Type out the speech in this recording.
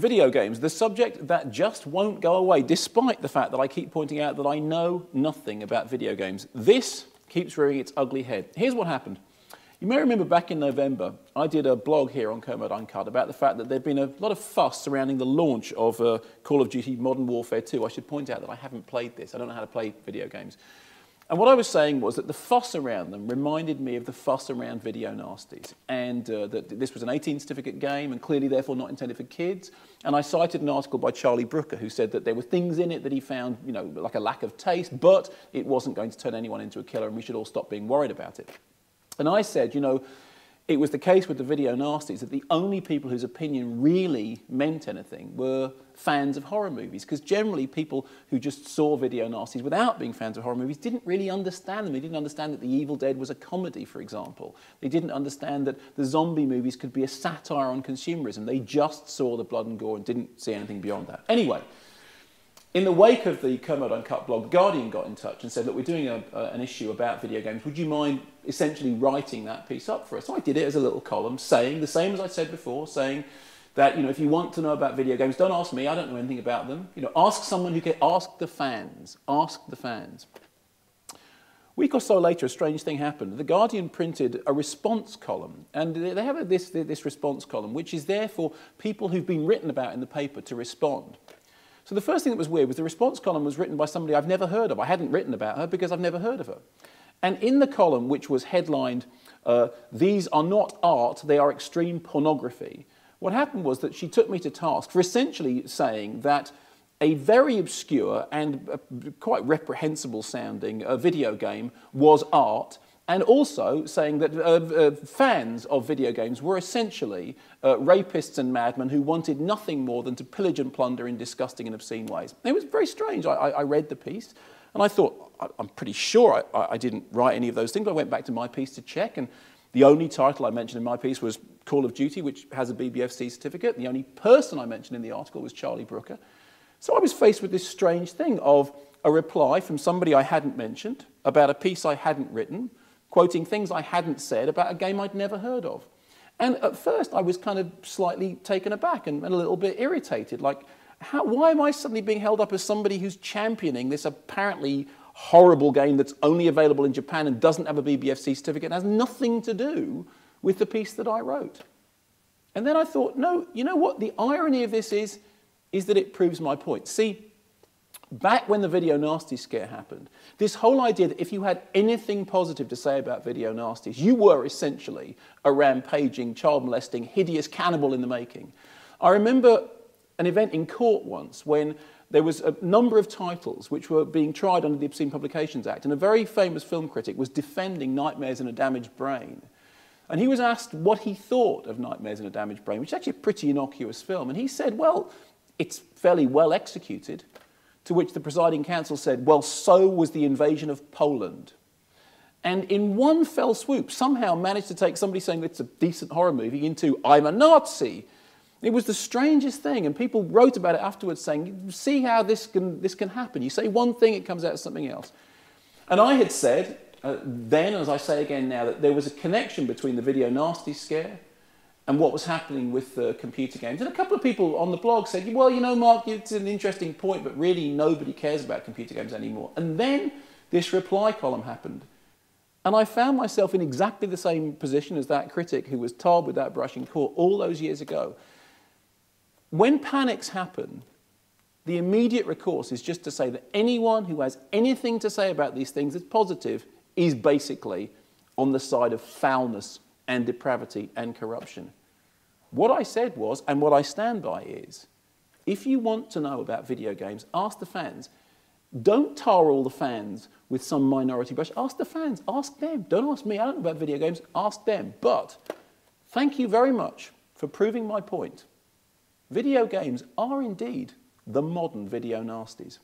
video games, the subject that just won't go away, despite the fact that I keep pointing out that I know nothing about video games. This keeps rearing its ugly head. Here's what happened. You may remember back in November, I did a blog here on Kermode Uncut about the fact that there'd been a lot of fuss surrounding the launch of Call of Duty Modern Warfare 2. I should point out that I haven't played this. I don't know how to play video games. And what I was saying was that the fuss around them reminded me of the fuss around video nasties, and that this was an 18 certificate game and clearly therefore not intended for kids. And I cited an article by Charlie Brooker who said that there were things in it that he found, you know, like a lack of taste, but it wasn't going to turn anyone into a killer and we should all stop being worried about it. And I said, you know, it was the case with the video nasties that the only people whose opinion really meant anything were fans of horror movies, because generally people who just saw video nasties without being fans of horror movies didn't really understand them. They didn't understand that The Evil Dead was a comedy, for example. They didn't understand that the zombie movies could be a satire on consumerism. They just saw the blood and gore and didn't see anything beyond that. Anyway, in the wake of the Kermode Uncut blog, The Guardian got in touch and said, look, we're doing an issue about video games. Would you mind essentially writing that piece up for us? So I did it as a little column, saying the same as I said before, saying that, you know, if you want to know about video games, don't ask me, I don't know anything about them. You know, ask someone who can, ask the fans, ask the fans. A week or so later, a strange thing happened. The Guardian printed a response column, and they have this response column, which is there for people who've been written about in the paper to respond. So the first thing that was weird was the response column was written by somebody I've never heard of. I hadn't written about her because I've never heard of her. And in the column, which was headlined, "These are not art, they are extreme pornography," what happened was that she took me to task for essentially saying that a very obscure and quite reprehensible sounding video game was art, and also saying that fans of video games were essentially rapists and madmen who wanted nothing more than to pillage and plunder in disgusting and obscene ways. It was very strange. I read the piece, and I thought, I'm pretty sure I didn't write any of those things. I went back to my piece to check, and the only title I mentioned in my piece was Call of Duty, which has a BBFC certificate. The only person I mentioned in the article was Charlie Brooker. So I was faced with this strange thing of a reply from somebody I hadn't mentioned about a piece I hadn't written, quoting things I hadn't said about a game I'd never heard of. And at first I was kind of slightly taken aback and a little bit irritated, like, why am I suddenly being held up as somebody who's championing this apparently horrible game that's only available in Japan and doesn't have a BBFC certificate and has nothing to do with the piece that I wrote? And then I thought, no, you know what? The irony of this is that it proves my point. See, back when the video nasty scare happened, this whole idea that if you had anything positive to say about video nasties, you were essentially a rampaging, child molesting, hideous cannibal in the making. I remember an event in court once when there was a number of titles which were being tried under the Obscene Publications Act, and a very famous film critic was defending Nightmares in a Damaged Brain. And he was asked what he thought of Nightmares in a Damaged Brain, which is actually a pretty innocuous film. And he said, well, it's fairly well executed. To which the presiding counsel said, well, so was the invasion of Poland. And in one fell swoop, somehow managed to take somebody saying it's a decent horror movie into, I'm a Nazi. It was the strangest thing, and people wrote about it afterwards saying, see how this can happen. You say one thing, it comes out as something else. And I had said then, as I say again now, that there was a connection between the video nasty scare and what was happening with computer games. And a couple of people on the blog said, well, you know, Mark, it's an interesting point, but really nobody cares about computer games anymore. And then this reply column happened. And I found myself in exactly the same position as that critic who was tarred with that brush in court all those years ago. When panics happen, the immediate recourse is just to say that anyone who has anything to say about these things that's positive is basically on the side of foulness and depravity and corruption. What I said was, and what I stand by is, if you want to know about video games, ask the fans. Don't tar all the fans with some minority brush. Ask the fans. Ask them. Don't ask me. I don't know about video games. Ask them. But thank you very much for proving my point. Video games are indeed the modern video nasties.